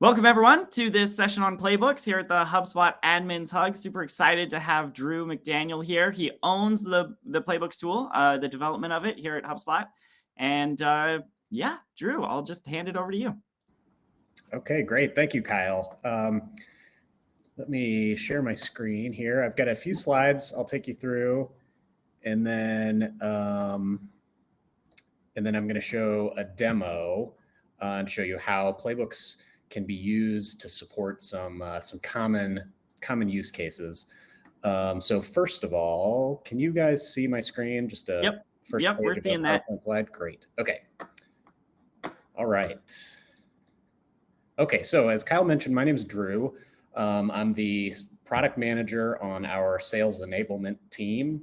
Welcome, everyone, to this session on Playbooks here at the HubSpot Admins HUG. Super excited to have Drew McDaniel here. He owns the Playbooks tool, the development of it here at HubSpot. And yeah, Drew, I'll just hand it over to you. Okay, great. Thank you, Kyle. Let me share my screen here. I've got a few slides I'll take you through, and then I'm going to show a demo and show you how Playbooks can be used to support some common use cases. So first of all, can you guys see my screen? Just a first page we're of seeing the that slide. Great. Okay. All right. Okay. So as Kyle mentioned, my name is Drew. I'm the product manager on our sales enablement team.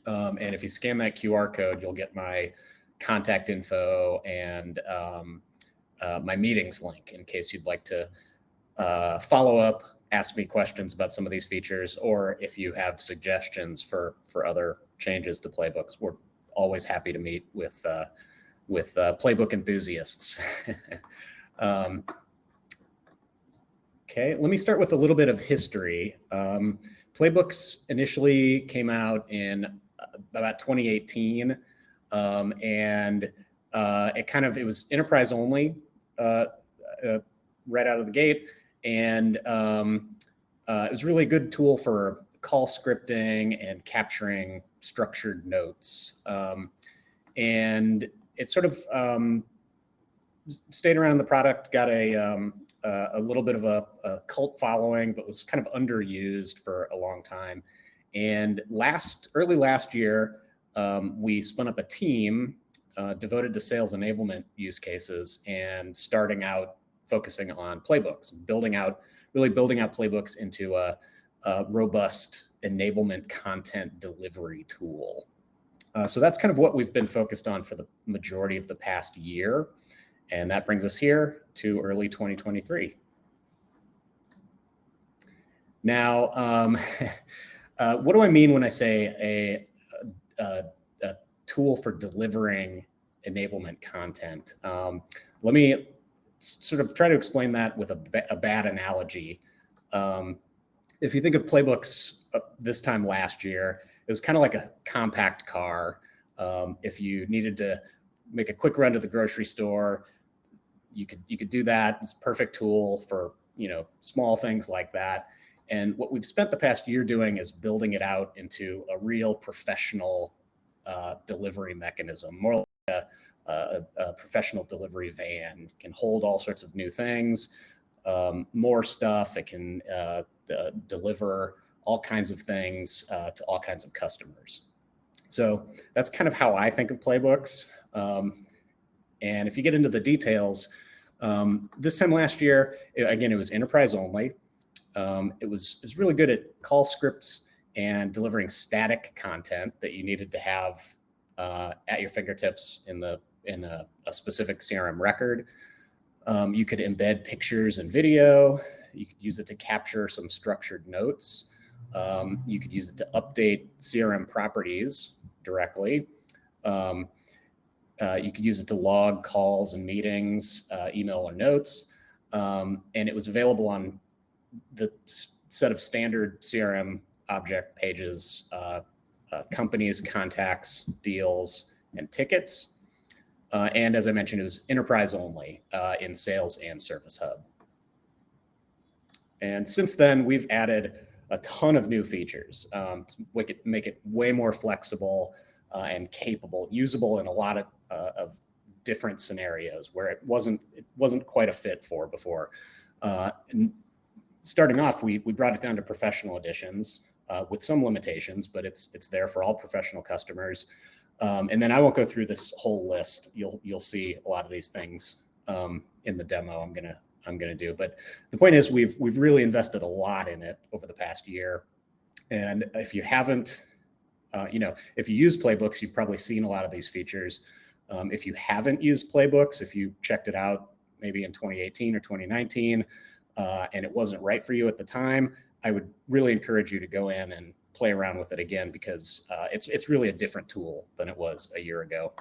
And if you scan that QR code, you'll get my contact info and my meetings link in case you'd like to follow up, ask me questions about some of these features, or if you have suggestions for other changes to Playbooks. We're always happy to meet with Playbook enthusiasts. Okay, let me start with a little bit of history. Playbooks initially came out in about 2018, and it was enterprise only right out of the gate, and it was really a good tool for call scripting and capturing structured notes. And it sort of stayed around the product, got a little bit of a cult following, but was kind of underused for a long time. And early last year, we spun up a team devoted to sales enablement use cases and starting out focusing on Playbooks, building out Playbooks into a robust enablement content delivery tool. So that's kind of what we've been focused on for the majority of the past year. And that brings us here to early 2023. Now, what do I mean when I say a tool for delivering enablement content? Let me sort of try to explain that with a bad analogy. If you think of Playbooks this time last year, it was kind of like a compact car. If you needed to make a quick run to the grocery store, you could do that. It's a perfect tool for small things like that. And what we've spent the past year doing is building it out into a real professional delivery mechanism, more like a professional delivery van. It can hold all sorts of new things, more stuff. It can deliver all kinds of things to all kinds of customers. So that's kind of how I think of Playbooks. And if you get into the details, this time last year, again, it was enterprise only. It was really good at call scripts and delivering static content that you needed to have at your fingertips in a specific CRM record. You could embed pictures and video. You could use it to capture some structured notes. You could use it to update CRM properties directly. You could use it to log calls and meetings, email or notes. And it was available on the set of standard CRM object pages, companies, contacts, deals, and tickets. And as I mentioned, it was enterprise only in Sales and Service Hub. And since then, we've added a ton of new features to make it way more flexible and capable, usable in a lot of different scenarios where it wasn't quite a fit for before. And starting off, we brought it down to professional editions with some limitations, but it's there for all professional customers. And then I won't go through this whole list. You'll see a lot of these things in the demo I'm gonna do. But the point is, we've really invested a lot in it over the past year. And if you haven't, if you use Playbooks, you've probably seen a lot of these features. If you haven't used Playbooks, if you checked it out maybe in 2018 or 2019, and it wasn't right for you at the time, I would really encourage you to go in and play around with it again, because it's really a different tool than it was a year ago.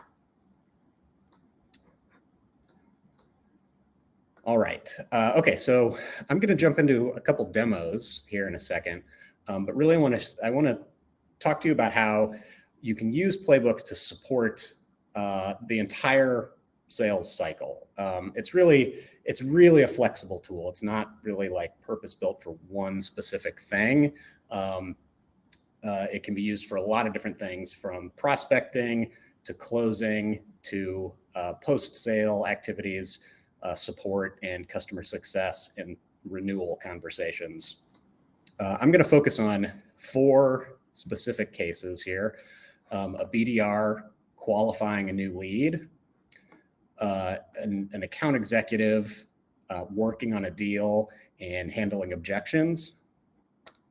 All right. Okay, so I'm going to jump into a couple demos here in a second, but really I want to talk to you about how you can use Playbooks to support the entire sales cycle. It's really a flexible tool. It's not really like purpose built for one specific thing. It can be used for a lot of different things, from prospecting to closing to post-sale activities, support and customer success and renewal conversations. I'm going to focus on 4 specific cases here: a BDR qualifying a new lead, an account executive working on a deal and handling objections,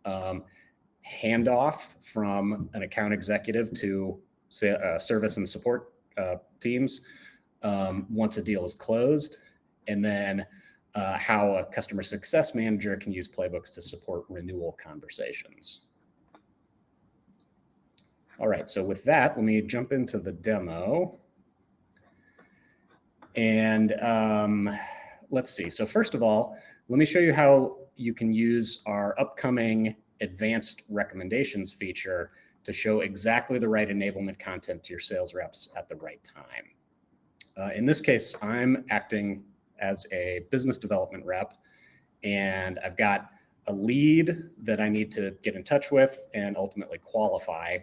handoff from an account executive to service and support teams once a deal is closed, and then how a customer success manager can use Playbooks to support renewal conversations. All right, so with that, let me jump into the demo. And let's see. So first of all, let me show you how you can use our upcoming advanced recommendations feature to show exactly the right enablement content to your sales reps at the right time. In this case, I'm acting as a business development rep, and I've got a lead that I need to get in touch with and ultimately qualify.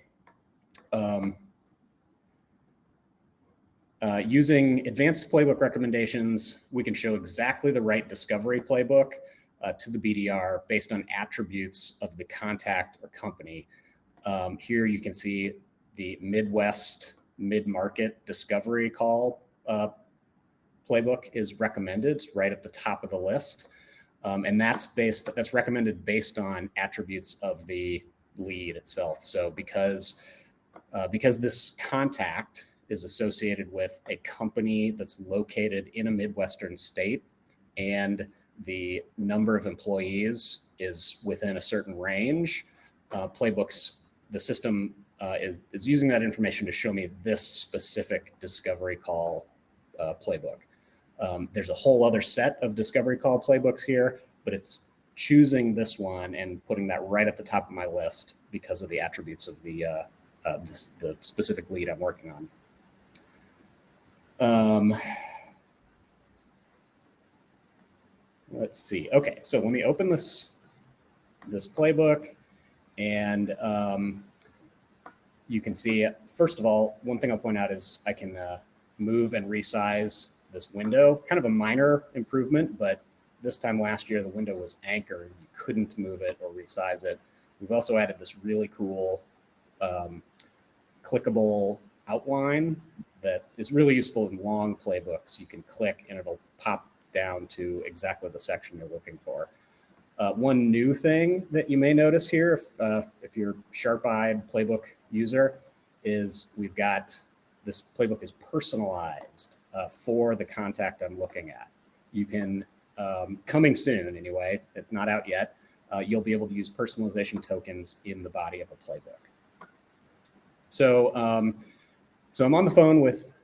Using advanced playbook recommendations, we can show exactly the right discovery playbook to the BDR based on attributes of the contact or company. Here you can see the Midwest mid-market discovery call playbook is recommended. It's right at the top of the list. And that's recommended based on attributes of the lead itself. So because this contact is associated with a company that's located in a Midwestern state, and the number of employees is within a certain range, Playbooks, the system is using that information to show me this specific discovery call playbook. There's a whole other set of discovery call playbooks here, but it's choosing this one and putting that right at the top of my list because of the attributes of the specific lead I'm working on. Let's see. Okay, so let me open this playbook, and you can see, first of all, one thing I'll point out is I can move and resize this window. Kind of a minor improvement, but this time last year the window was anchored. You couldn't move it or resize it. We've also added this really cool clickable outline that is really useful in long playbooks. You can click and it'll pop down to exactly the section you're looking for. One new thing that you may notice here, if you're sharp-eyed playbook user, is we've got this playbook is personalized for the contact I'm looking at. You can, coming soon anyway, it's not out yet, you'll be able to use personalization tokens in the body of a playbook. So, so I'm on the phone with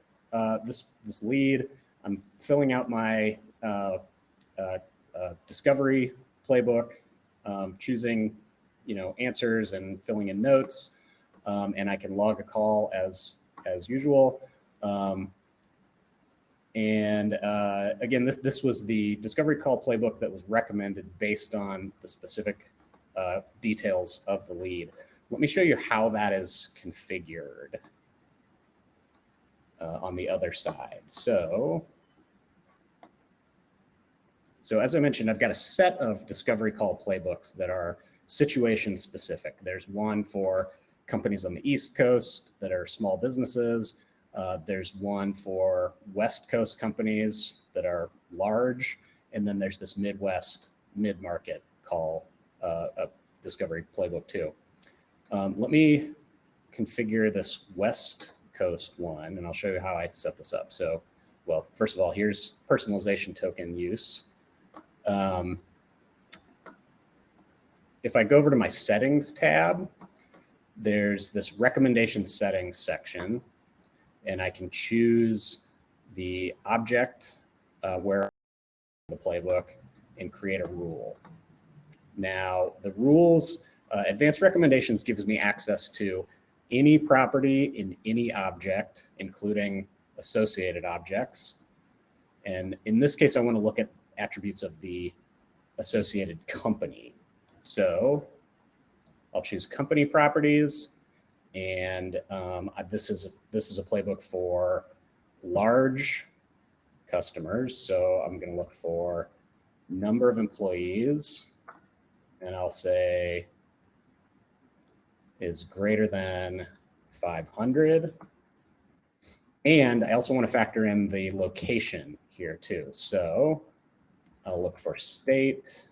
this lead. I'm filling out my discovery playbook, choosing, answers and filling in notes, and I can log a call as usual. And again, this was the discovery call playbook that was recommended based on the specific details of the lead. Let me show you how that is configured on the other side. So as I mentioned, I've got a set of discovery call playbooks that are situation specific. There's one for companies on the East Coast that are small businesses. There's one for West Coast companies that are large. And then there's this Midwest mid-market call discovery playbook too. Let me configure this West Coast one, and I'll show you how I set this up. So, well, first of all, here's personalization token use. If I go over to my settings tab, there's this recommendation settings section, and I can choose the object where the playbook and create a rule. Now, the rules, advanced recommendations gives me access to any property in any object, including associated objects. And in this case, I want to look at attributes of the associated company. So I'll choose company properties, and this is a playbook for large customers. So I'm going to look for number of employees, and I'll say is greater than 500. And I also want to factor in the location here too. So I'll look for state.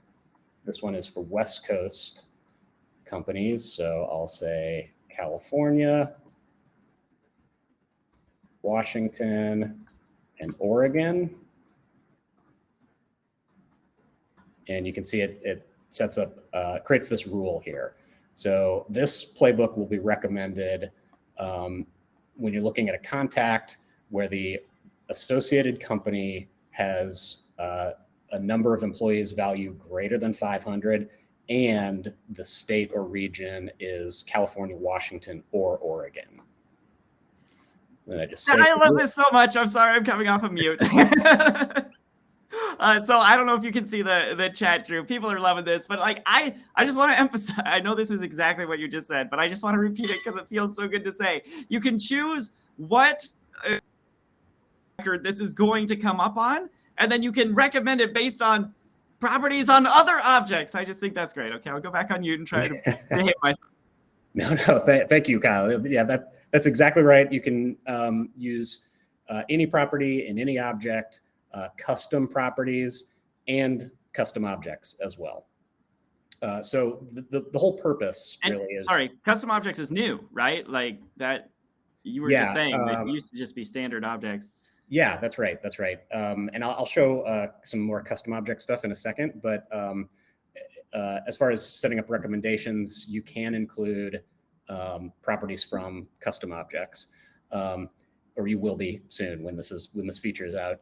This one is for West Coast companies. So I'll say California, Washington, and Oregon. And you can see it sets up, creates this rule here. So this playbook will be recommended when you're looking at a contact where the associated company has a number of employees value greater than 500, and the state or region is California, Washington, or Oregon. And I love this so much. I'm sorry, I'm coming off of mute. So I don't know if you can see the chat, Drew. People are loving this, but like I just want to emphasize, I know this is exactly what you just said, but I just want to repeat it because it feels so good to say. You can choose what record this is going to come up on, and then you can recommend it based on properties on other objects. I just think that's great. Okay, I'll go back on mute and try to hit myself. No, thank you, Kyle. Yeah, that's exactly right. You can use any property in any object, custom properties, and custom objects as well. So the whole purpose really is... Sorry, custom objects is new, right? Like that you were just saying that it used to just be standard objects. Yeah, that's right. And I'll show some more custom object stuff in a second, but as far as setting up recommendations, you can include properties from custom objects, or you will be soon when this feature is out.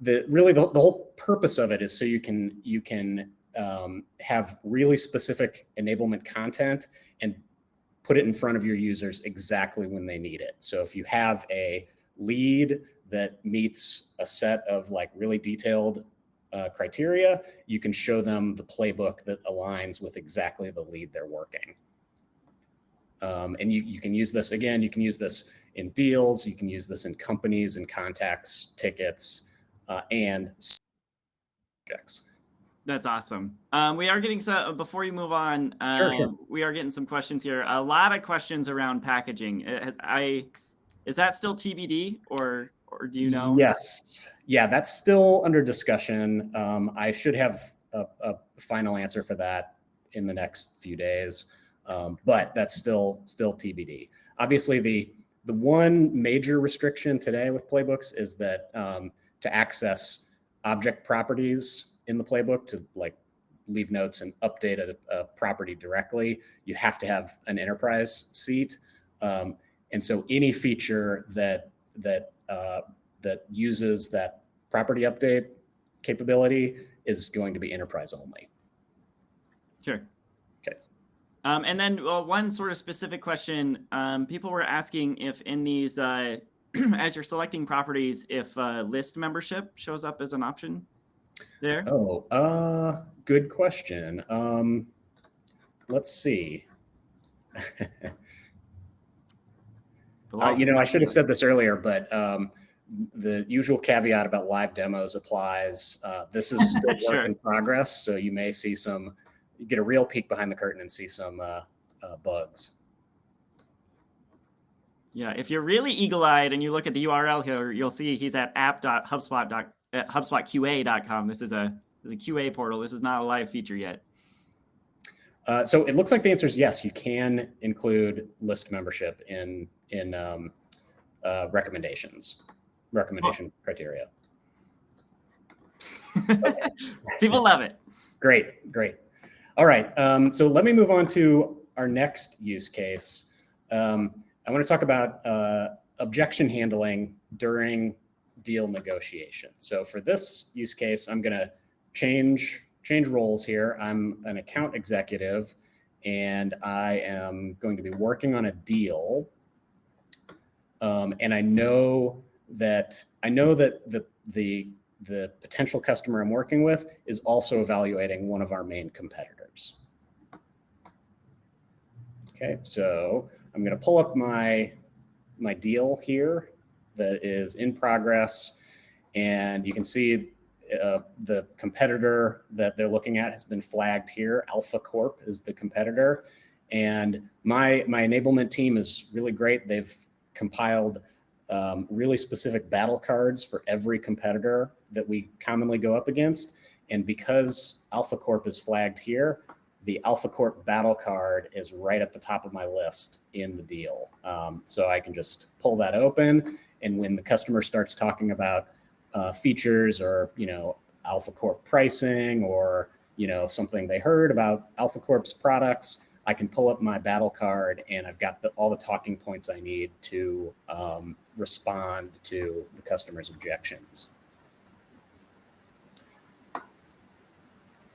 The whole purpose of it is so you can have really specific enablement content and put it in front of your users exactly when they need it. So if you have a lead that meets a set of like really detailed criteria, you can show them the playbook that aligns with exactly the lead they're working. And you can use this, again, you can use this in deals, you can use this in companies and contacts, tickets, and objects. That's awesome. We are getting some, before you move on, Sure. We are getting some questions here. A lot of questions around packaging. Is that still TBD or do you know? Yes. Yeah, that's still under discussion. I should have a final answer for that in the next few days, but that's still TBD. Obviously, the one major restriction today with Playbooks is that to access object properties in the playbook, to like leave notes and update a property directly, you have to have an enterprise seat. And so any feature that uses that property update capability is going to be enterprise only. Sure. Okay. And then one sort of specific question, people were asking if in these, as you're selecting properties, if list membership shows up as an option there. Oh, good question. Let's see. I should have said this earlier, but the usual caveat about live demos applies. This is still work in progress, so you may see you get a real peek behind the curtain and see some bugs. Yeah, if you're really eagle-eyed and you look at the URL here, you'll see he's at app.hubspot.com. This is a QA portal. This is not a live feature yet. So it looks like the answer is yes. You can include list membership in recommendation criteria. Okay. People love it. Great. All right. So let me move on to our next use case. I want to talk about objection handling during deal negotiation. So for this use case, I'm going to change roles here. I'm an account executive, and I am going to be working on a deal. And I know that the potential customer I'm working with is also evaluating one of our main competitors. Okay, so I'm going to pull up my deal here that is in progress, and you can see the competitor that they're looking at has been flagged here. Alpha Corp is the competitor, and my enablement team is really great. They've compiled really specific battle cards for every competitor that we commonly go up against, and because Alpha Corp is flagged here, the Alpha Corp battle card is right at the top of my list in the deal. So I can just pull that open, and when the customer starts talking about features or, Alpha Corp pricing or, something they heard about Alpha Corp's products, I can pull up my battle card and I've got all the talking points I need to respond to the customer's objections.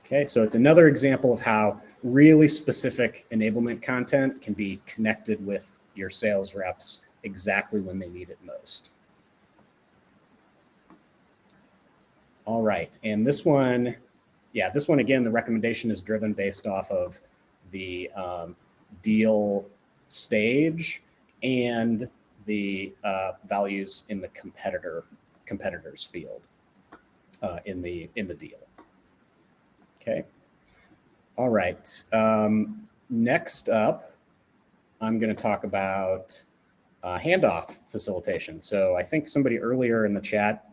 Okay, so it's another example of how really specific enablement content can be connected with your sales reps exactly when they need it most. All right, and this one again, the recommendation is driven based off of the deal stage and the values in the competitors field in the deal. Okay. All right. Next up, I'm going to talk about handoff facilitation. So I think somebody earlier in the chat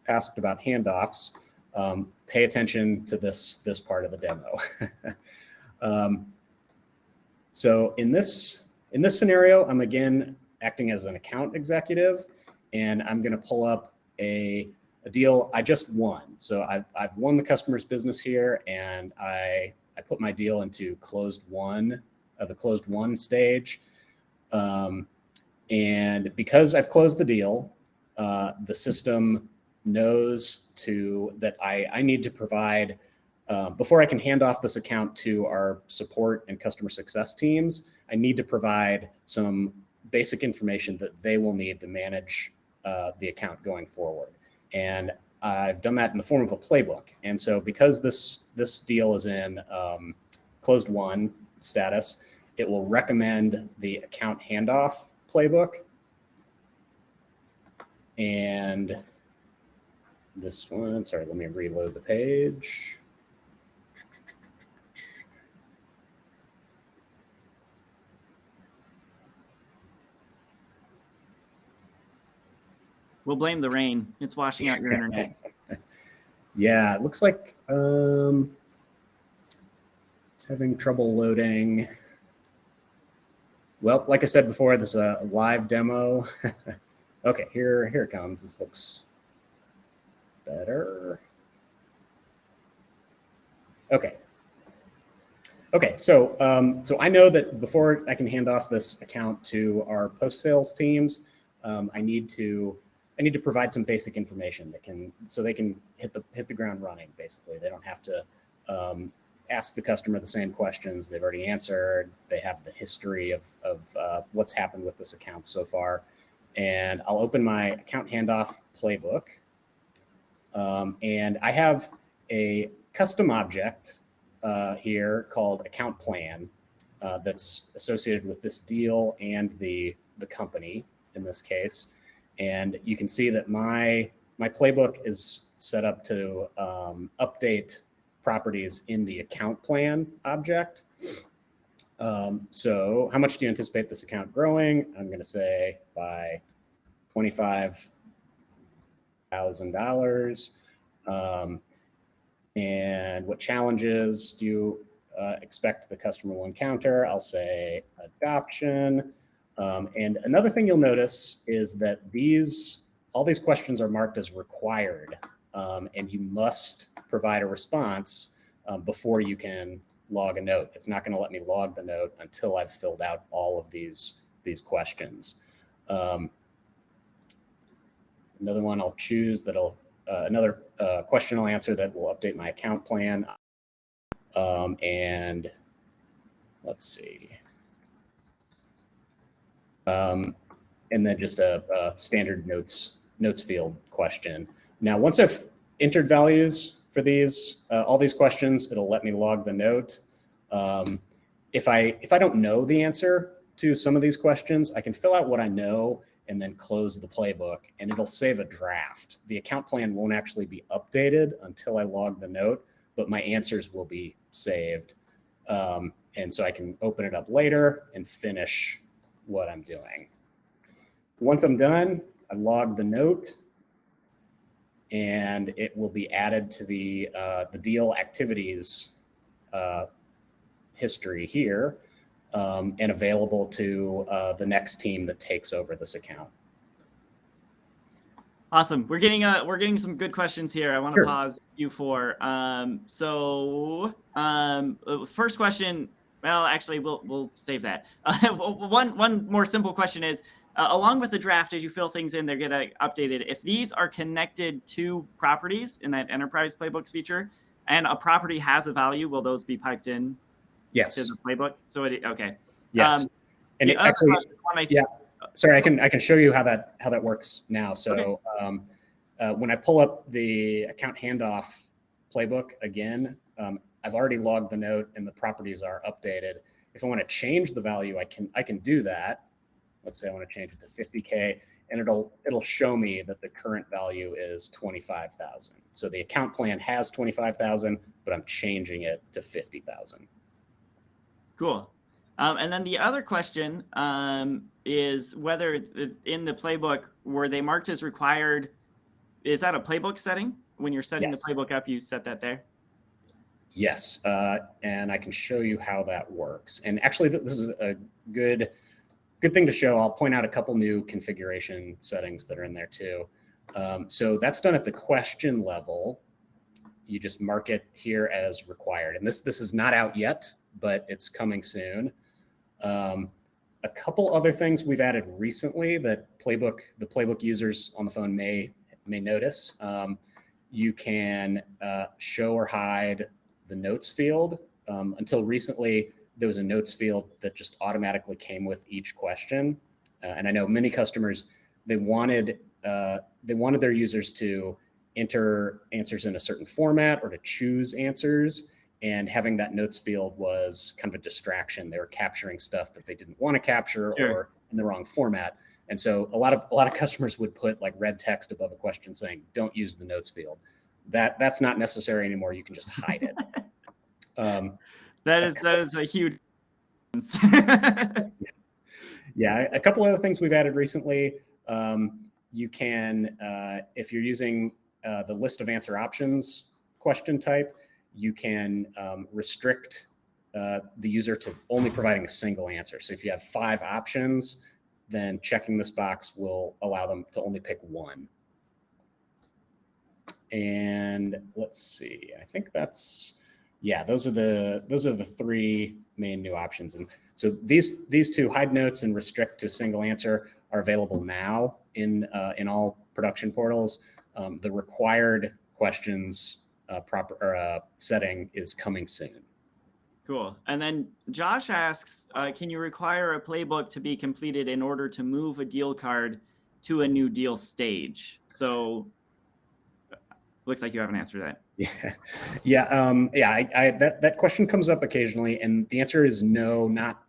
asked about handoffs. Pay attention to this part of the demo. So in this scenario, I'm again acting as an account executive, and I'm going to pull up a deal I just won. So I've won the customer's business here, and I put my deal into closed won, the closed won stage. And because I've closed the deal, the system knows that I need to provide, before I can hand off this account to our support and customer success teams, I need to provide some basic information that they will need to manage the account going forward. And I've done that in the form of a playbook. And so because this deal is in closed won status, it will recommend the account handoff playbook. And this one, sorry, let me reload the page. We'll blame the rain. It's washing out your internet. Yeah, it looks like it's having trouble loading. Well, like I said before, this is a live demo. Okay, here it comes. This looks better. Okay, so I know that before I can hand off this account to our post-sales teams, I need to provide some basic information so they can hit the ground running. Basically, they don't have to ask the customer the same questions they've already answered. They have the history of what's happened with this account so far. And I'll open my account handoff playbook, and I have a custom object here called account plan that's associated with this deal and the company in this case. And you can see that my playbook is set up to update properties in the account plan object. So how much do you anticipate this account growing? I'm going to say by $25,000. And what challenges do you expect the customer will encounter? I'll say adoption. And another thing you'll notice is that all these questions are marked as required, and you must provide a response before you can log a note. It's not going to let me log the note until I've filled out all of these questions. another one I'll choose that'll, another question I'll answer that will update my account plan. And let's see. And then just a standard notes field question. Now, once I've entered values for these, all these questions, it'll let me log the note. If I don't know the answer to some of these questions, I can fill out what I know and then close the playbook, and it'll save a draft. The account plan won't actually be updated until I log the note, but my answers will be saved. And so I can open it up later and finish what I'm doing. Once I'm done, I log the note, and it will be added to the deal activities history here, and available to the next team that takes over this account. Awesome. We're getting some good questions here. I want to pause you for. First question. Well, actually, we'll save that. One more simple question is, along with the draft, as you fill things in, they're getting updated. If these are connected to properties in that enterprise playbooks feature, and a property has a value, will those be piped in? Yes. To the playbook. So okay. Yes. And it actually, sorry, I can show you how that works now. So when I pull up the account handoff playbook again, I've already logged the note and the properties are updated. If I want to change the value, I can do that. Let's say I want to change it to 50K, and it'll show me that the current value is 25,000. So the account plan has 25,000, but I'm changing it to 50,000. Cool. And then the other question is whether in the playbook, were they marked as required? Is that a playbook setting? When you're setting the playbook up, you set that there? Yes. And I can show you how that works. And actually, this is a good thing to show. I'll point out a couple new configuration settings that are in there too. So that's done at the question level. You just mark it here as required. And this is not out yet, but it's coming soon. A couple other things we've added recently that the playbook users on the phone may notice. You can show or hide the notes field. Until recently, there was a notes field that just automatically came with each question. And I know many customers, they wanted their users to enter answers in a certain format or to choose answers. And having that notes field was kind of a distraction. They were capturing stuff that they didn't want to capture or in the wrong format. And so a lot of customers would put like red text above a question saying, "Don't use the notes field." That's not necessary anymore. You can just hide it. That is a huge. Yeah, a couple other things we've added recently. You can, if you're using the list of answer options question type, you can restrict the user to only providing a single answer. So if you have 5 options, then checking this box will allow them to only pick one. And let's see, I think those are the 3 main new options. And so these two, hide notes and restrict to a single answer, are available now in all production portals. The required questions setting is coming soon. Cool. And then Josh asks, can you require a playbook to be completed in order to move a deal card to a new deal stage? So looks like you haven't answered that. That question comes up occasionally, and the answer is no, not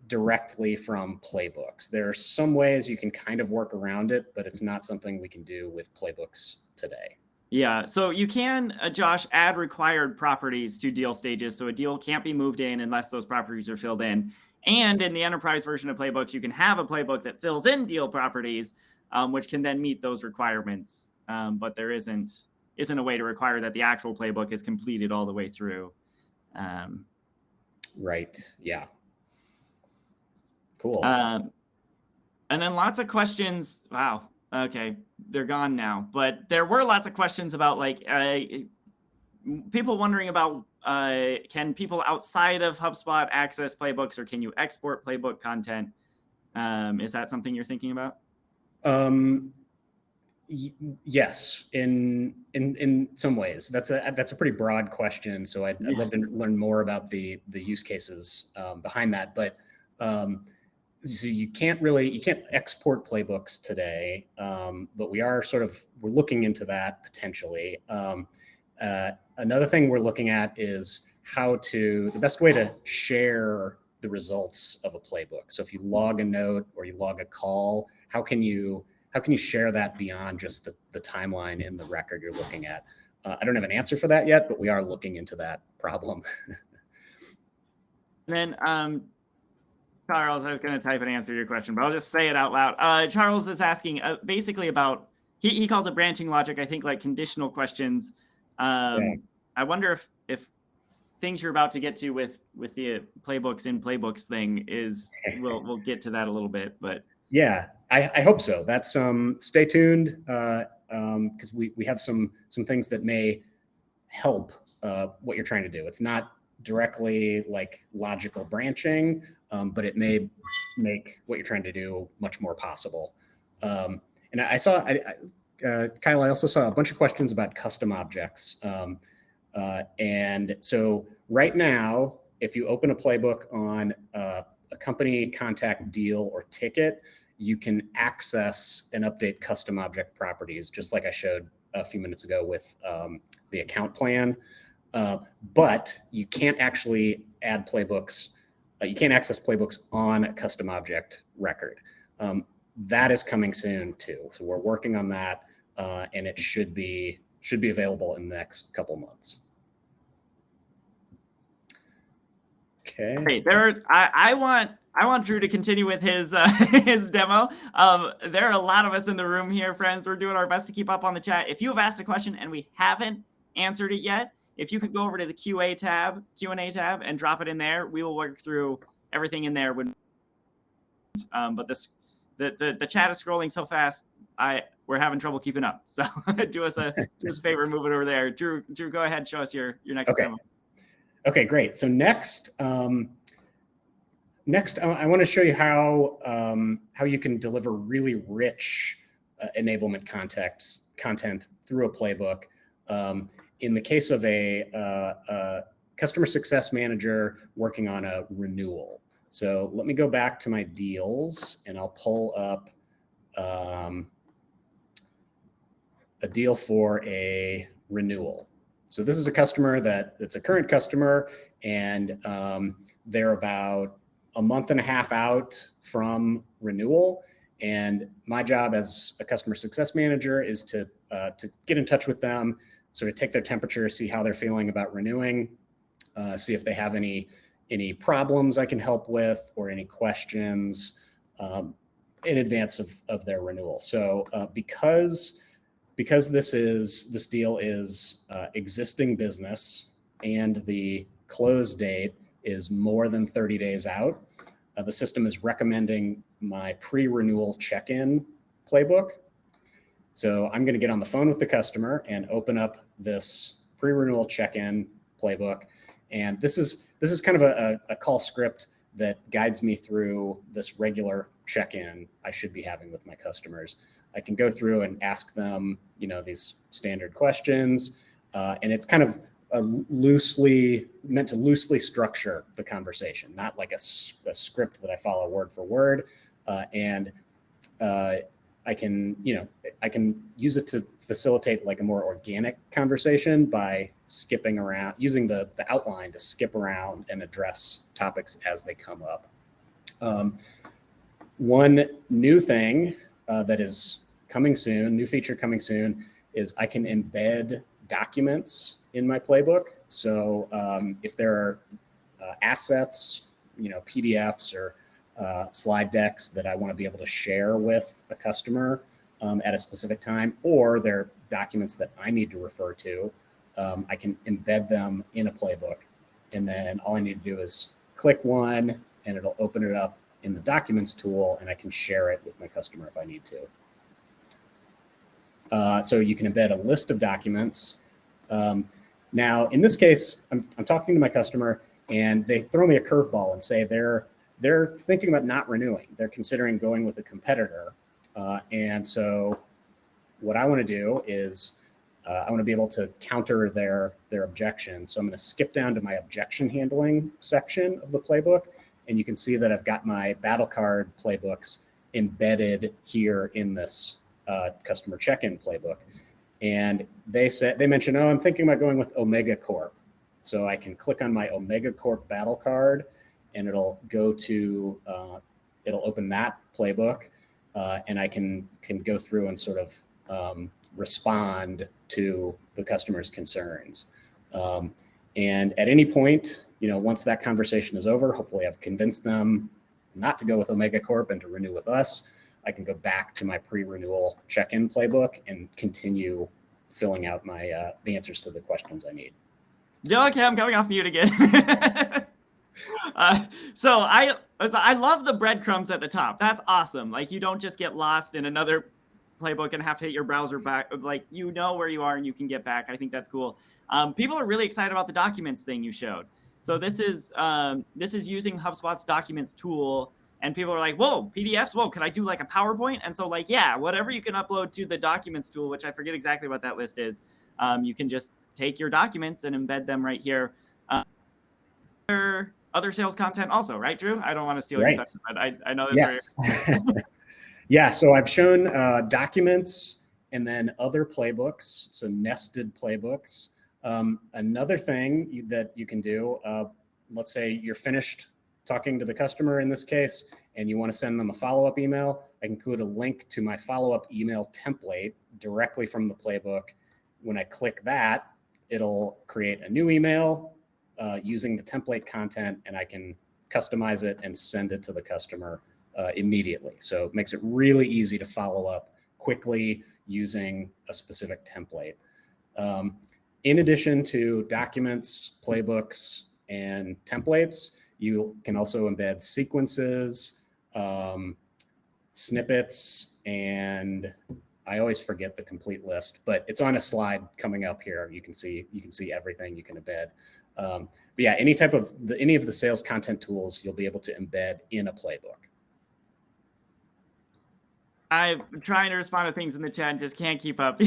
directly from playbooks. There are some ways you can kind of work around it, but it's not something we can do with playbooks today. Yeah, so you can, Josh, add required properties to deal stages. So a deal can't be moved in unless those properties are filled in. And in the enterprise version of playbooks, you can have a playbook that fills in deal properties, which can then meet those requirements. But there isn't a way to require that the actual playbook is completed all the way through. Right. Yeah. Cool. And then lots of questions. Wow. Okay, they're gone now. But there were lots of questions about people wondering about can people outside of HubSpot access playbooks, or can you export playbook content? Is that something you're thinking about? Yes, in some ways. That's a pretty broad question. So I'd love to learn more about the use cases behind that. But so you can't export playbooks today, but we're looking into that potentially. Another thing we're looking at is the best way to share the results of a playbook. So if you log a note or you log a call, how can you share that beyond just the timeline in the record you're looking at? I don't have an answer for that yet, but we are looking into that problem. And then, Charles, I was going to type and answer your question, but I'll just say it out loud. Charles is asking basically about, he calls it branching logic, I think like conditional questions. I wonder if things you're about to get to with the playbooks in playbooks thing we'll get to that a little bit, but. Yeah, I hope so. That's stay tuned because we have some things that may help what you're trying to do. It's not directly like logical branching, but it may make what you're trying to do much more possible. And I saw, Kyle, I also saw a bunch of questions about custom objects. And so right now, if you open a playbook on a company contact, deal, or ticket, you can access and update custom object properties, just like I showed a few minutes ago with the account plan. But you can't actually add playbooks. You can't access playbooks on a custom object record. That is coming soon too. So we're working on that, and it should be available in the next couple months. Okay. Great. I want Drew to continue with his his demo. There are a lot of us in the room here, friends. We're doing our best to keep up on the chat. If you have asked a question and we haven't answered it yet, if you could go over to the Q&A tab, and drop it in there, we will work through everything in there. But the chat is scrolling so fast, we're having trouble keeping up. So do us a favor and move it over there. Drew, go ahead and show us your next demo. Okay, great. So next, I want to show you how you can deliver really rich enablement content through a playbook. In the case of a customer success manager working on a renewal. So let me go back to my deals and I'll pull up a deal for a renewal. So this is a customer that's a current customer, and they're about a month and a half out from renewal. And my job as a customer success manager is to get in touch with them, sort of take their temperature, see how they're feeling about renewing, see if they have any problems I can help with or any questions in advance of their renewal. So because this deal is existing business and the close date is more than 30 days out, the system is recommending my pre-renewal check-in playbook. So I'm going to get on the phone with the customer and open up this pre-renewal check-in playbook. And this is kind of a call script that guides me through this regular check-in I should be having with my customers. I can go through and ask them, these standard questions, and it's kind of meant to loosely structure the conversation, not like a script that I follow word for word. And I can use it to facilitate like a more organic conversation by skipping around, using the outline to skip around and address topics as they come up. One new thing that is coming soon, new feature coming soon, is I can embed documents in my playbook. So if there are assets, PDFs or slide decks that I want to be able to share with a customer at a specific time, or they're documents that I need to refer to, I can embed them in a playbook. And then all I need to do is click one and it'll open it up in the documents tool, and I can share it with my customer if I need to. So you can embed a list of documents. Now, in this case, I'm talking to my customer and they throw me a curveball and say they're thinking about not renewing. They're considering going with a competitor. And so what I want to do is I want to be able to counter their objection. So I'm going to skip down to my objection handling section of the playbook. And you can see that I've got my battle card playbooks embedded here in this customer check-in playbook. And they mentioned, oh, I'm thinking about going with Omega Corp. So I can click on my Omega Corp battle card and it'll go to, it'll open that playbook and I can go through and sort of respond to the customer's concerns. And at any point, once that conversation is over, hopefully I've convinced them not to go with Omega Corp and to renew with us. I can go back to my pre-renewal check-in playbook and continue filling out my the answers to the questions I need. Yeah, okay, I'm coming off mute again. So I love the breadcrumbs at the top. That's awesome. Like, you don't just get lost in another playbook and have to hit your browser back. Like, where you are and you can get back. I think that's cool. People are really excited about the documents thing you showed. So this is using HubSpot's documents tool, and people are like, whoa, PDFs, whoa, can I do like a PowerPoint? And so, like, yeah, whatever you can upload to the documents tool, which I forget exactly what that list is, you can just take your documents and embed them right here. Other sales content also, right, Drew? I don't want to steal your thunder, but I know that's yes. Yeah, so I've shown documents and then other playbooks, so nested playbooks. Another thing that you can do, let's say you're finished talking to the customer in this case, and you want to send them a follow-up email. I can include a link to my follow-up email template directly from the playbook. When I click that, it'll create a new email using the template content, and I can customize it and send it to the customer immediately. So it makes it really easy to follow up quickly using a specific template. In addition to documents, playbooks, and templates, you can also embed sequences, snippets, and I always forget the complete list, but it's on a slide coming up here. You can see everything you can embed. But yeah, any of the sales content tools you'll be able to embed in a playbook. I'm trying to respond to things in the chat and just can't keep up.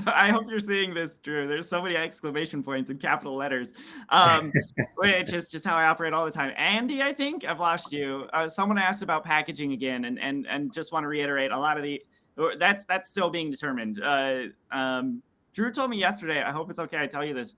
I hope you're seeing this, Drew. There's so many exclamation points in capital letters. Which is just how I operate all the time. Andy, I think I've lost you. Someone asked about packaging again, and just want to reiterate a lot of that's still being determined. Drew told me yesterday, I hope it's okay I tell you this,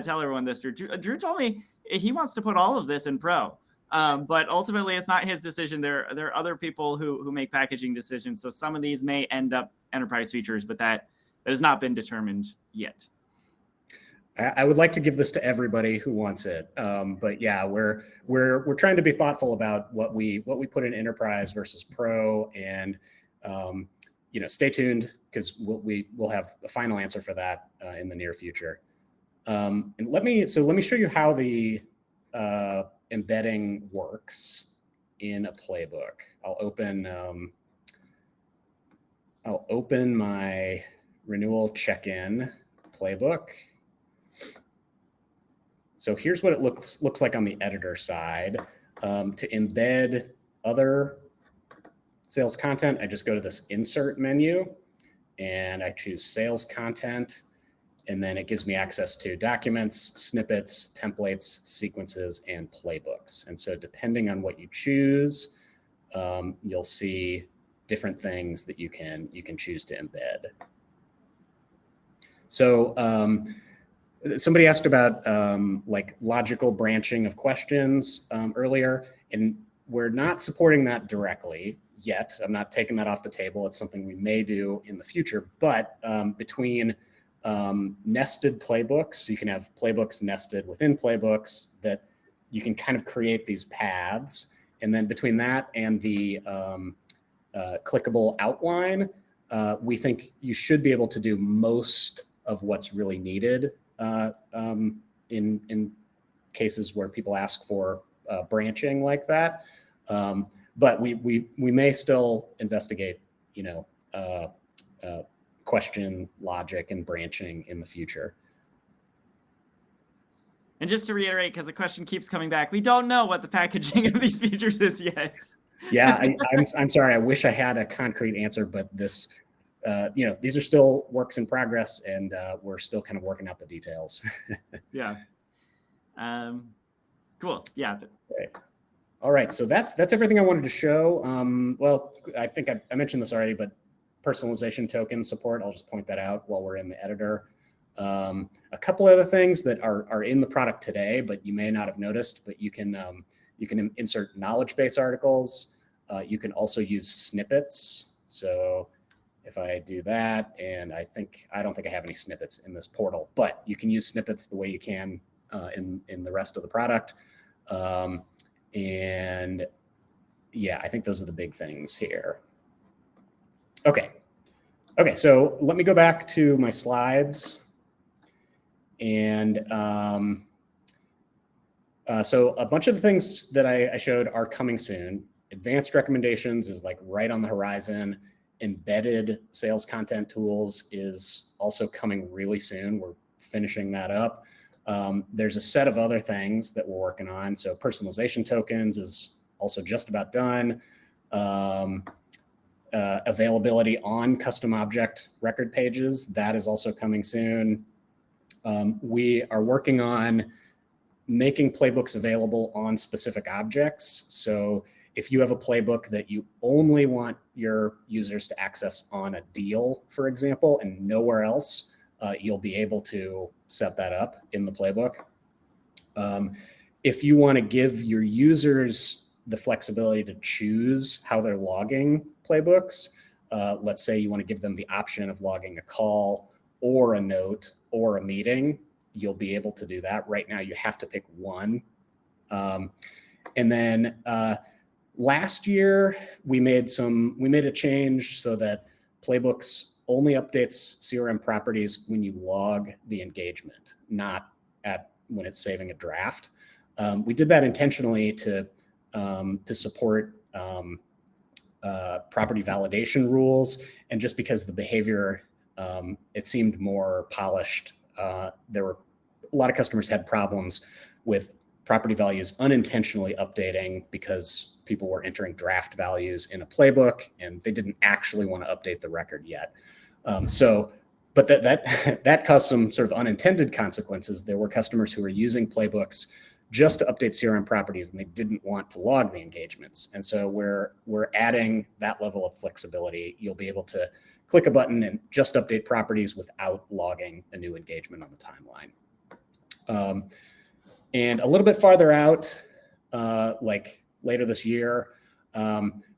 tell everyone this, Drew told me he wants to put all of this in Pro. But ultimately, it's not his decision. There are other people who make packaging decisions. So some of these may end up enterprise features, but that has not been determined yet. I would like to give this to everybody who wants it, but yeah, we're trying to be thoughtful about what we put in enterprise versus Pro, and stay tuned because we'll have a final answer for that in the near future. And let me show you how the embedding works in a playbook. I'll open my renewal check-in playbook. So here's what it looks like on the editor side. To embed other sales content, I just go to this insert menu and I choose sales content. And then it gives me access to documents, snippets, templates, sequences, and playbooks. And so depending on what you choose, you'll see different things that you can choose to embed. So somebody asked about like logical branching of questions earlier, and we're not supporting that directly yet. I'm not taking that off the table. It's something we may do in the future, but between nested playbooks, you can have playbooks nested within playbooks that you can kind of create these paths. And then between that and the clickable outline, we think you should be able to do most of what's really needed in cases where people ask for branching like that. But we may still investigate, question logic and branching in the future. And just to reiterate, because the question keeps coming back, we don't know what the packaging of these features is yet. Yeah, I'm sorry. I wish I had a concrete answer, but this, these are still works in progress, and we're still kind of working out the details. Yeah. Cool. Yeah. Okay. All right. So that's everything I wanted to show. Well, I think I mentioned this already, but personalization token support, I'll just point that out while we're in the editor. A couple other things that are in the product today, but you may not have noticed, but you can insert knowledge base articles. You can also use snippets. So if I do that, and I don't think I have any snippets in this portal, but you can use snippets the way you can in the rest of the product. And yeah, I think those are the big things here. Okay, so let me go back to my slides. And so a bunch of the things that I showed are coming soon. Advanced recommendations is like right on the horizon. Embedded sales content tools is also coming really soon. We're finishing that up. There's a set of other things that we're working on. So personalization tokens is also just about done. Availability on custom object record pages, that is also coming soon. We are working on making playbooks available on specific objects. So if you have a playbook that you only want your users to access on a deal, for example, and nowhere else, you'll be able to set that up in the playbook. If you want to give your users the flexibility to choose how they're logging playbooks, let's say you want to give them the option of logging a call or a note or a meeting, you'll be able to do that. Right now, you have to pick one. And then last year, we made a change so that Playbooks only updates CRM properties when you log the engagement, not when it's saving a draft. We did that intentionally to support property validation rules, and just because the behavior it seemed more polished. There were a lot of customers had problems with property values unintentionally updating because people were entering draft values in a playbook and they didn't actually want to update the record yet. But that caused some sort of unintended consequences. There were customers who were using playbooks just to update CRM properties, and they didn't want to log the engagements. And so we're adding that level of flexibility. You'll be able to click a button and just update properties without logging a new engagement on the timeline. And a little bit farther out, like later this year,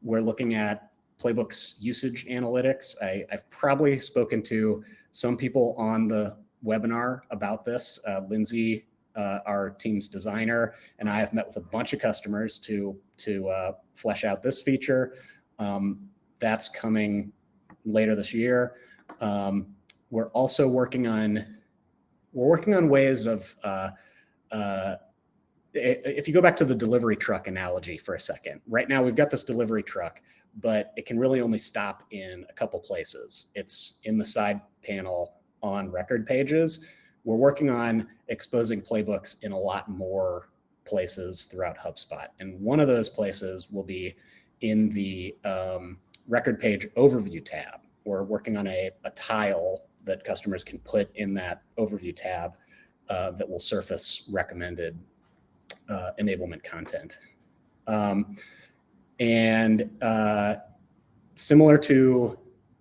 we're looking at Playbooks usage analytics. I've probably spoken to some people on the webinar about this. Lindsay, our team's designer, and I have met with a bunch of customers to flesh out this feature. That's coming later this year. We're also working on ways of if you go back to the delivery truck analogy for a second, right now we've got this delivery truck, but it can really only stop in a couple places. It's in the side panel on record pages. We're working on exposing playbooks in a lot more places throughout HubSpot. And one of those places will be in the record page overview tab. We're working on a tile that customers can put in that overview tab that will surface recommended enablement content. And similar to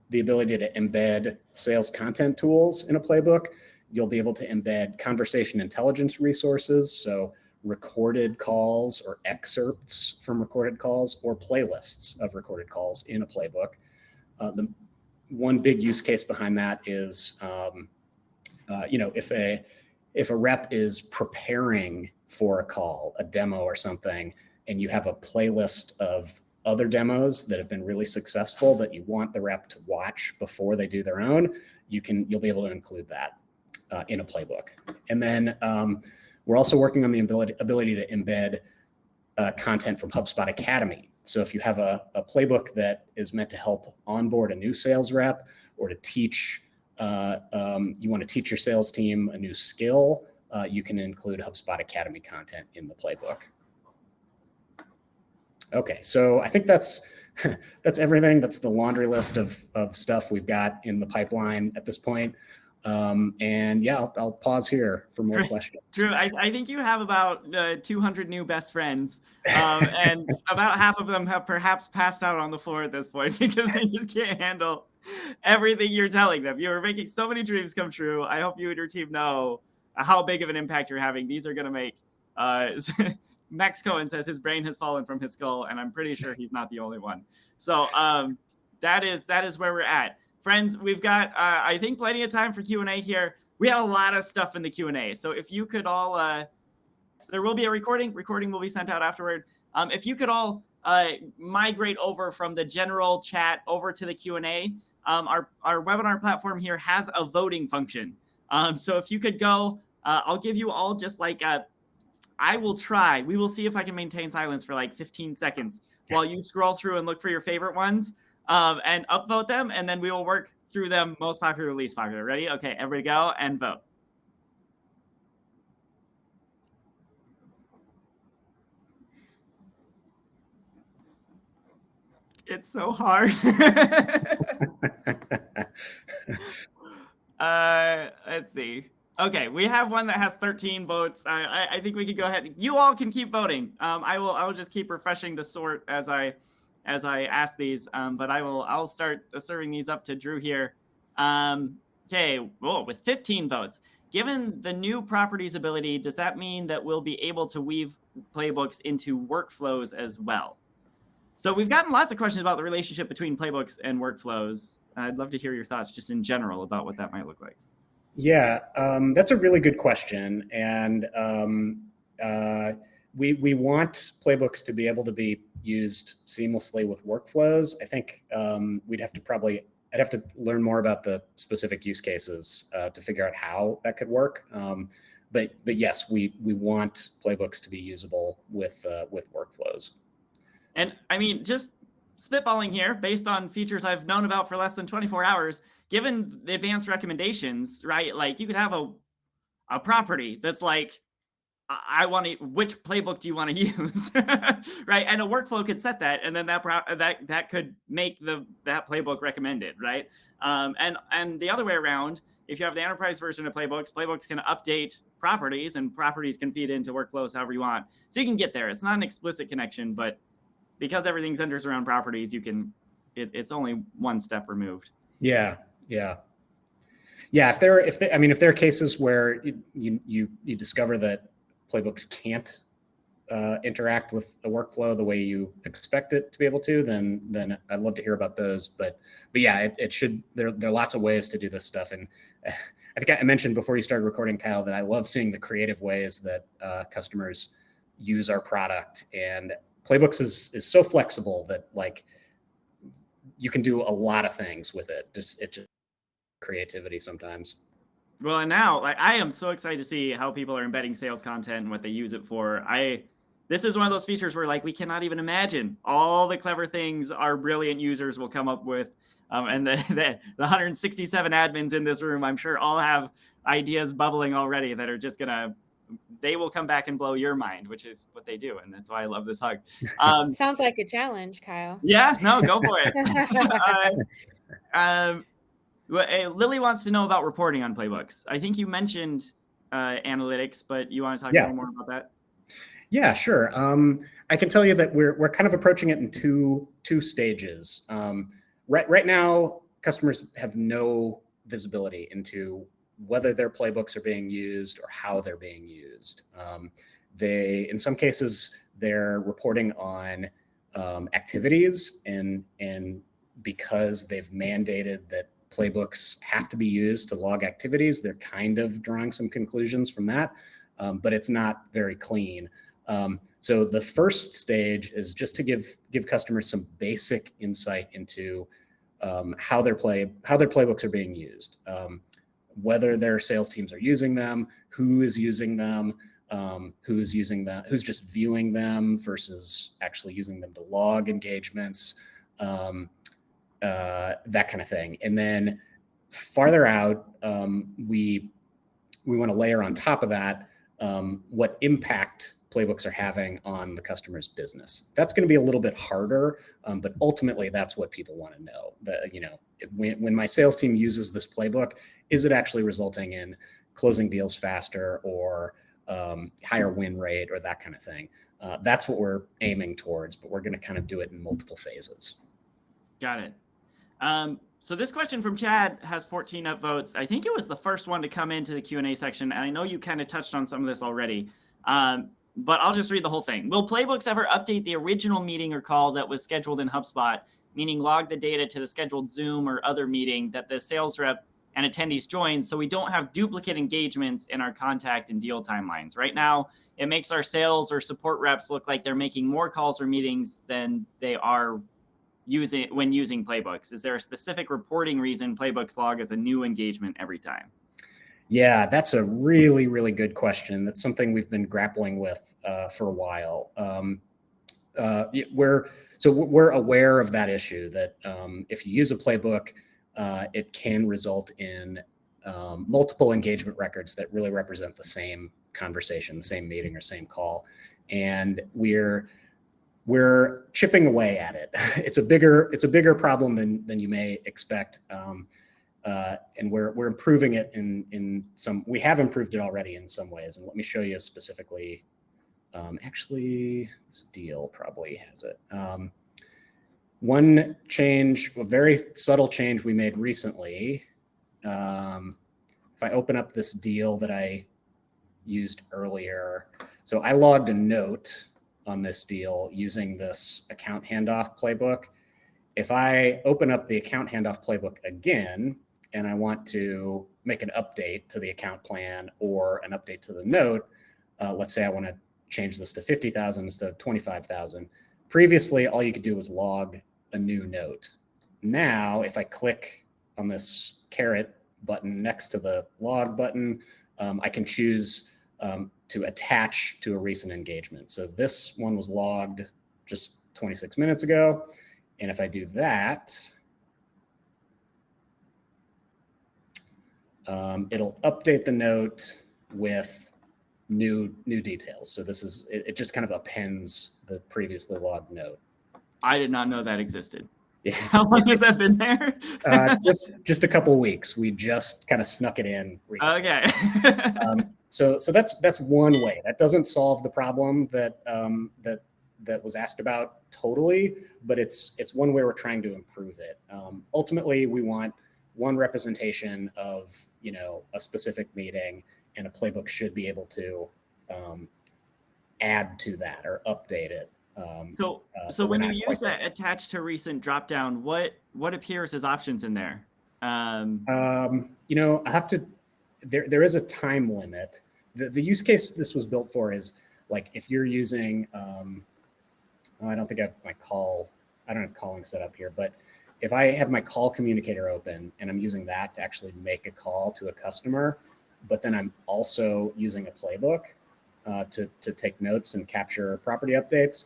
the ability to embed sales content tools in a playbook, you'll be able to embed conversation intelligence resources, so recorded calls or excerpts from recorded calls or playlists of recorded calls in a playbook. The one big use case behind that is, if a rep is preparing for a call, a demo or something, and you have a playlist of other demos that have been really successful that you want the rep to watch before they do their own, you'll be able to include that in a playbook. And then we're also working on the ability to embed content from HubSpot Academy. So if you have a playbook that is meant to help onboard a new sales rep, or to teach, you want to teach your sales team a new skill, you can include HubSpot Academy content in the playbook. Okay, so I think that's everything. That's the laundry list of stuff we've got in the pipeline at this point. And yeah, I'll pause here for more questions. Drew, I think you have about 200 new best friends, and about half of them have perhaps passed out on the floor at this point because they just can't handle everything you're telling them. You are making so many dreams come true. I hope you and your team know how big of an impact you're having. These are going to make Max Cohen says his brain has fallen from his skull, and I'm pretty sure he's not the only one. So that is where we're at. Friends, we've got, I think, plenty of time for Q&A here. We have a lot of stuff in the Q&A. So if you could all, there will be a recording. Recording will be sent out afterward. If you could all migrate over from the general chat over to the Q&A, our webinar platform here has a voting function. So if you could go, I'll give you all just like I will try. We will see if I can maintain silence for like 15 seconds while you scroll through and look for your favorite ones and upvote them. And then we will work through them most popular, least popular. Ready? Okay, everybody go and vote. It's so hard. Let's see. Okay, we have one that has 13 votes. I think we could go ahead. You all can keep voting. I will just keep refreshing the sort as I ask these. But I'll start serving these up to Drew here. Okay, with 15 votes. Given the new properties ability, does that mean that we'll be able to weave playbooks into workflows as well? So we've gotten lots of questions about the relationship between playbooks and workflows. I'd love to hear your thoughts just in general about what that might look like. Yeah, that's a really good question. And we want playbooks to be able to be used seamlessly with workflows. I think I'd have to learn more about the specific use cases to figure out how that could work. But yes, we want playbooks to be usable with workflows. And I mean, just spitballing here, based on features I've known about for less than 24 hours, given the advanced recommendations, right? Like you could have a property that's like, which playbook do you want to use, right? And a workflow could set that, and then that could make that playbook recommended, right? And the other way around, if you have the enterprise version of playbooks can update properties, and properties can feed into workflows however you want. So you can get there. It's not an explicit connection, but because everything centers around properties, it's only one step removed. Yeah. If there are cases where you discover that playbooks can't interact with a workflow the way you expect it to be able to, then I'd love to hear about those. But yeah, it should. There are lots of ways to do this stuff, and I think I mentioned before you started recording, Kyle, that I love seeing the creative ways that customers use our product. And Playbooks is so flexible that like you can do a lot of things with it. It's just creativity sometimes. Well, and now I am so excited to see how people are embedding sales content and what they use it for. This is one of those features where like we cannot even imagine all the clever things our brilliant users will come up with. And the 167 admins in this room, I'm sure all have ideas bubbling already that are just they will come back and blow your mind, which is what they do. And that's why I love this hug. Sounds like a challenge, Kyle. Yeah, no, go for it. Lily wants to know about reporting on Playbooks. I think you mentioned analytics, but you want to talk a little more about that? Yeah, sure. I can tell you that we're kind of approaching it in two stages. Right now, customers have no visibility into whether their playbooks are being used or how they're being used. In some cases, they're reporting on activities, and because they've mandated that playbooks have to be used to log activities, they're kind of drawing some conclusions from that, but it's not very clean. So the first stage is just to give customers some basic insight into how their playbooks are being used, whether their sales teams are using them, who is using them, who's just viewing them versus actually using them to log engagements, that kind of thing. And then farther out, we want to layer on top of that what impact playbooks are having on the customer's business. That's going to be a little bit harder, but ultimately that's what people want to know. That, when my sales team uses this playbook, is it actually resulting in closing deals faster or higher win rate or that kind of thing? That's what we're aiming towards, but we're going to kind of do it in multiple phases. Got it. So this question from Chad has 14 upvotes. I think it was the first one to come into the Q&A section, and I know you kind of touched on some of this already, but I'll just read the whole thing. Will Playbooks ever update the original meeting or call that was scheduled in HubSpot, meaning log the data to the scheduled Zoom or other meeting that the sales rep and attendees join, so we don't have duplicate engagements in our contact and deal timelines? Right now, it makes our sales or support reps look like they're making more calls or meetings than they are when using Playbooks. Is there a specific reporting reason Playbooks log as a new engagement every time? Yeah, that's a really, really good question. That's something we've been grappling with for a while. We're aware of that issue, that if you use a playbook, it can result in multiple engagement records that really represent the same conversation, the same meeting or same call. And we're chipping away at it. It's a bigger problem than you may expect. And we're improving it we have improved it already in some ways. And let me show you specifically. Actually, this deal probably has it. One change, a very subtle change we made recently. If I open up this deal that I used earlier, so I logged a note on this deal using this account handoff playbook. If I open up the account handoff playbook again, and I want to make an update to the account plan or an update to the note, let's say I want to change this to 50,000 instead of 25,000. Previously, all you could do was log a new note. Now, if I click on this caret button next to the log button, I can choose to attach to a recent engagement. So this one was logged just 26 minutes ago. And if I do that, it'll update the note with new details. So this is, it just kind of appends the previously logged note. I did not know that existed. Yeah. How long has that been there? Just a couple of weeks. We just kind of snuck it in recently. Okay. So that's one way. That doesn't solve the problem that was asked about totally, but it's one way we're trying to improve it. Ultimately, we want one representation of a specific meeting, and a playbook should be able to add to that or update it. So when you use that attached to recent dropdown, what appears as options in there? I have to. There is a time limit. The use case this was built for is like if you're using. I don't think I have my call. I don't have calling set up here, but if I have my call communicator open and I'm using that to actually make a call to a customer, but then I'm also using a playbook to take notes and capture property updates.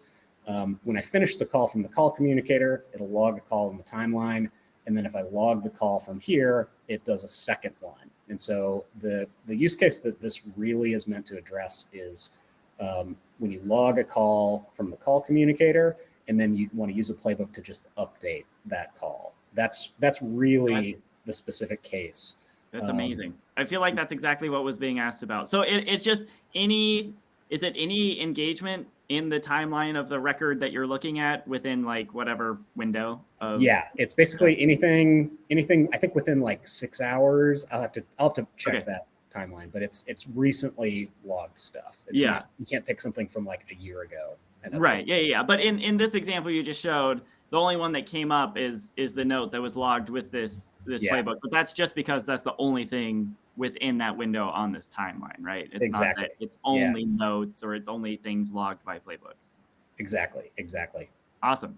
When I finish the call from the call communicator, it'll log a call in the timeline. And then if I log the call from here, it does a second one. And so the use case that this really is meant to address is when you log a call from the call communicator, and then you want to use a playbook to just update that call. That's really the specific case. That's amazing. I feel like that's exactly what was being asked about. So it's just is it any engagement in the timeline of the record that you're looking at within like whatever window of? Yeah, it's basically anything I think within like 6 hours. I'll have to check that timeline, but it's recently logged stuff. It's not, you can't pick something from like a year ago. Right. Yeah. But in this example you just showed, the only one that came up is the note that was logged with this playbook. But that's just because that's the only thing within that window on this timeline, right? It's exactly. Not that it's only notes or it's only things logged by playbooks. Exactly. Awesome.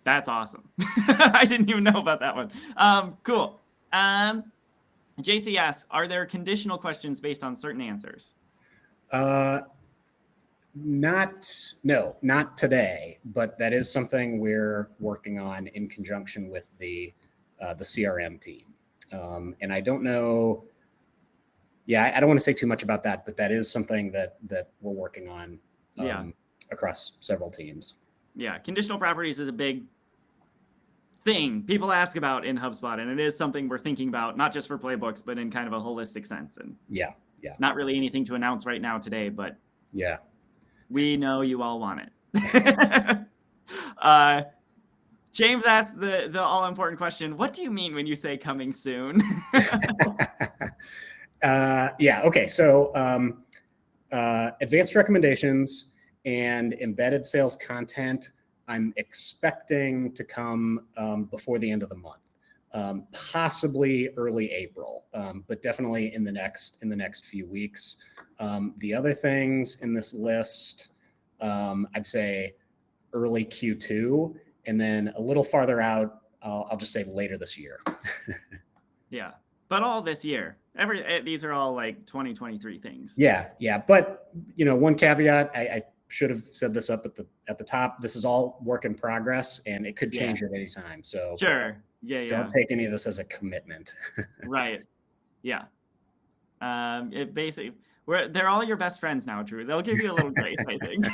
That's awesome. I didn't even know about that one. Cool. JC asks, are there conditional questions based on certain answers? Not today, but that is something we're working on in conjunction with the CRM team. And I don't know. I don't want to say too much about that, but that is something that we're working on across several teams. Yeah, conditional properties is a big thing people ask about in HubSpot, and it is something we're thinking about, not just for Playbooks, but in kind of a holistic sense. And not really anything to announce right now today, but we know you all want it. James asked the all-important question, what do you mean when you say coming soon? Okay. So advanced recommendations and embedded sales content, I'm expecting to come before the end of the month, possibly early April, but definitely in the next few weeks. The other things in this list, I'd say early Q2, and then a little farther out, I'll just say later this year. Yeah, but all this year. These are all like 2023 things. Yeah. But one caveat, I should have said this up at the top. This is all work in progress, and it could change at any time. So sure. Don't take any of this as a commitment. Right. Yeah. It basically they're all your best friends now, Drew. They'll give you a little grace, I think.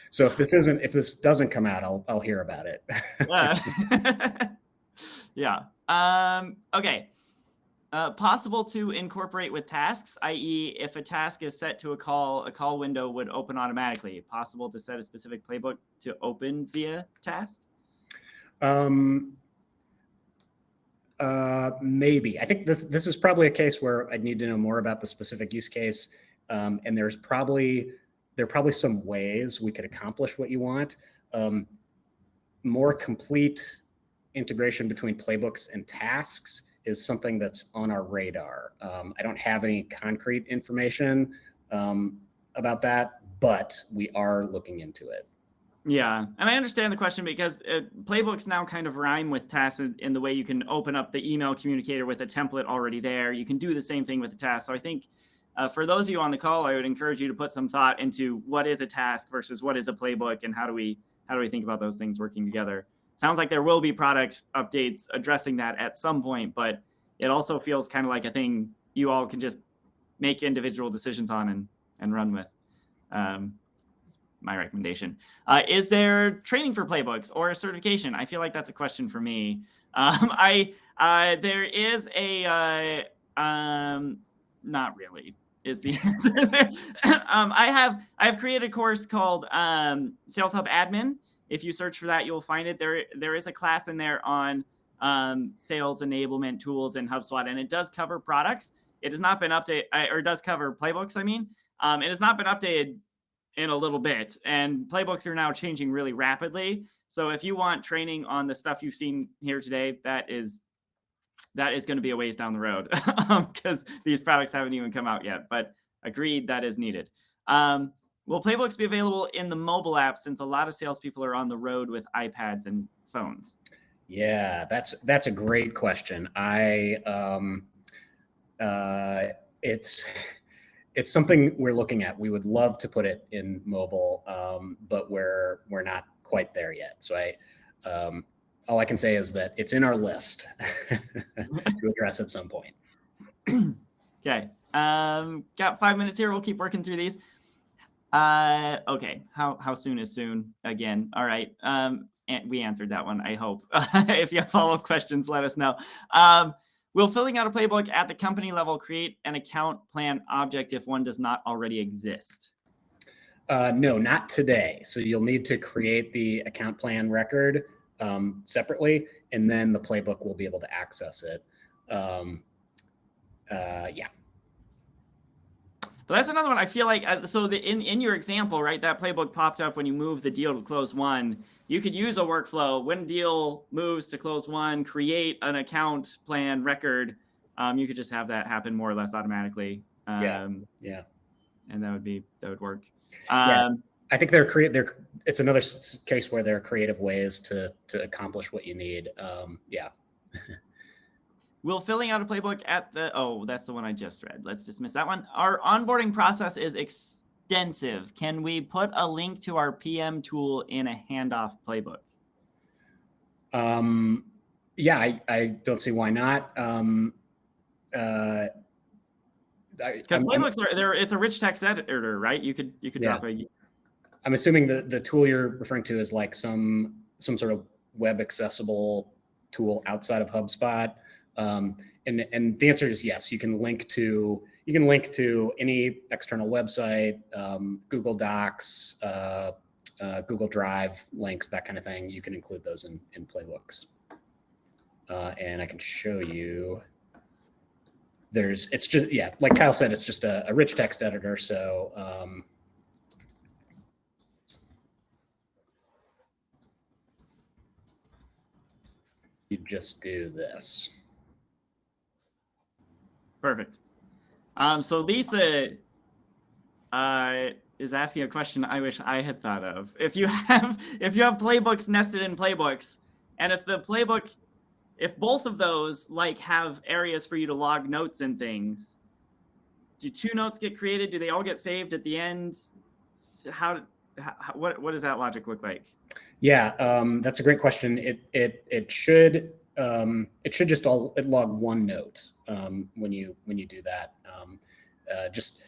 So if this doesn't come out, I'll hear about it. Yeah. Okay. Possible to incorporate with tasks, i.e. if a task is set to a call window would open automatically. Possible to set a specific playbook to open via task? Maybe. I think this is probably a case where I'd need to know more about the specific use case. And there are probably some ways we could accomplish what you want. More complete integration between playbooks and tasks is something that's on our radar. I don't have any concrete information about that, but we are looking into it. Yeah, and I understand the question because playbooks now kind of rhyme with tasks in the way you can open up the email communicator with a template already there. You can do the same thing with the task. So I think for those of you on the call, I would encourage you to put some thought into what is a task versus what is a playbook, and how do we think about those things working together. Sounds like there will be product updates addressing that at some point, but it also feels kind of like a thing you all can just make individual decisions on and run with. My recommendation. Is there training for playbooks or a certification? I feel like that's a question for me. There is a not really is the answer there. I have created a course called Sales Hub Admin. If you search for that, you'll find it. There is a class in there on sales enablement tools in HubSpot, and it does cover products. It has not been updated, or does cover playbooks. I mean, it has not been updated in a little bit, and playbooks are now changing really rapidly. So if you want training on the stuff you've seen here today, that is going to be a ways down the road because these products haven't even come out yet, but agreed, that is needed. Will playbooks be available in the mobile app since a lot of salespeople are on the road with iPads and phones? Yeah, that's a great question. It's something we're looking at. We would love to put it in mobile, but we're not quite there yet. So all I can say is that it's in our list to address at some point. Okay. Got 5 minutes here. We'll keep working through these. Okay. How soon is soon? Again. All right. And we answered that one, I hope. If you have follow-up questions, let us know. Will filling out a playbook at the company level create an account plan object if one does not already exist? No, not today. So you'll need to create the account plan record separately, and then the playbook will be able to access it. Yeah. But that's another one. I feel like in your example, right, that playbook popped up when you move the deal to close one. You could use a workflow when deal moves to close one, create an account plan record. You could just have that happen more or less automatically. Yeah. And that would work. I think it's another case where there are creative ways to accomplish what you need. Yeah. Will filling out a playbook that's the one I just read. Let's dismiss that one. Our onboarding process is extensive. Can we put a link to our PM tool in a handoff playbook? Yeah, I don't see why not. Because playbooks it's a rich text editor, right? You could drop a. I'm assuming the tool you're referring to is like some sort of web accessible tool outside of HubSpot. And the answer is yes. You can link to any external website, Google Docs, Google Drive links, that kind of thing. You can include those in Playbooks. And I can show you. It's just, like Kyle said, it's just a rich text editor. So you just do this. Perfect. So Lisa is asking a question I wish I had thought of. If you have playbooks nested in playbooks, and if both of those like have areas for you to log notes and things, do 2 notes get created? Do they all get saved at the end? What does that logic look like? Yeah, that's a great question. It should just log 1 note when you do that. Just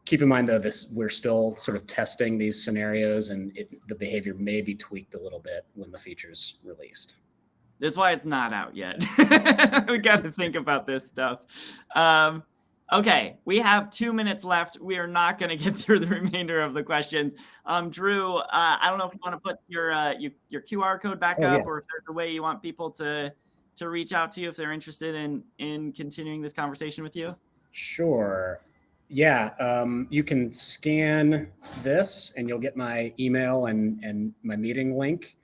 keep in mind though, we're still sort of testing these scenarios, and the behavior may be tweaked a little bit when the feature's released. That's why it's not out yet. We got to think about this stuff. Okay, we have 2 minutes left. We are not going to get through the remainder of the questions. Drew, I don't know if you want to put your QR code back up, or if there's a way you want people to reach out to you if they're interested in continuing this conversation with you. Sure. Yeah, you can scan this and you'll get my email and my meeting link.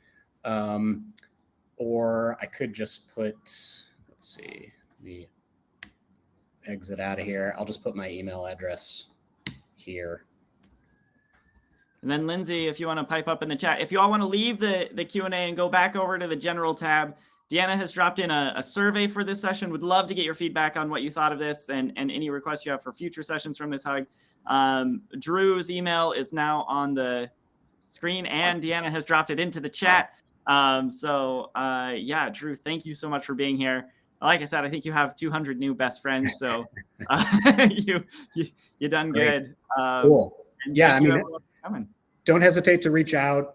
Or I could just put, let's see, the exit out of here. I'll just put my email address here. And then Lindsay, if you want to pipe up in the chat, if you all want to leave the Q&A and go back over to the general tab, Deanna has dropped in a survey for this session. Would love to get your feedback on what you thought of this and any requests you have for future sessions from this hug. Drew's email is now on the screen, and Deanna has dropped it into the chat. Yeah, Drew, thank you so much for being here. Like I said, I think you have 200 new best friends, so you done good. Cool. Yeah, I mean, don't hesitate to reach out.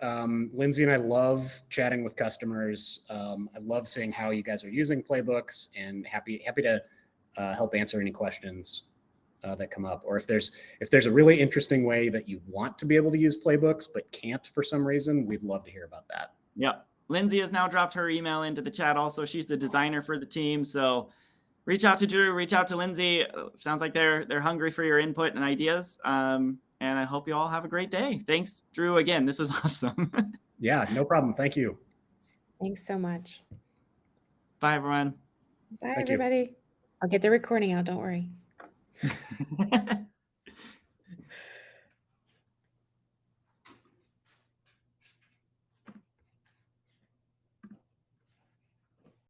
Lindsay and I love chatting with customers. I love seeing how you guys are using Playbooks, and happy to help answer any questions that come up. Or if there's a really interesting way that you want to be able to use Playbooks but can't for some reason, we'd love to hear about that. Yep. Lindsay has now dropped her email into the chat also. She's the designer for the team. So reach out to Drew, reach out to Lindsay. Sounds like they're hungry for your input and ideas. And I hope you all have a great day. Thanks, Drew. Again, this was awesome. Yeah, no problem. Thank you. Thanks so much. Bye, everyone. Bye, everybody. I'll get the recording out. Don't worry.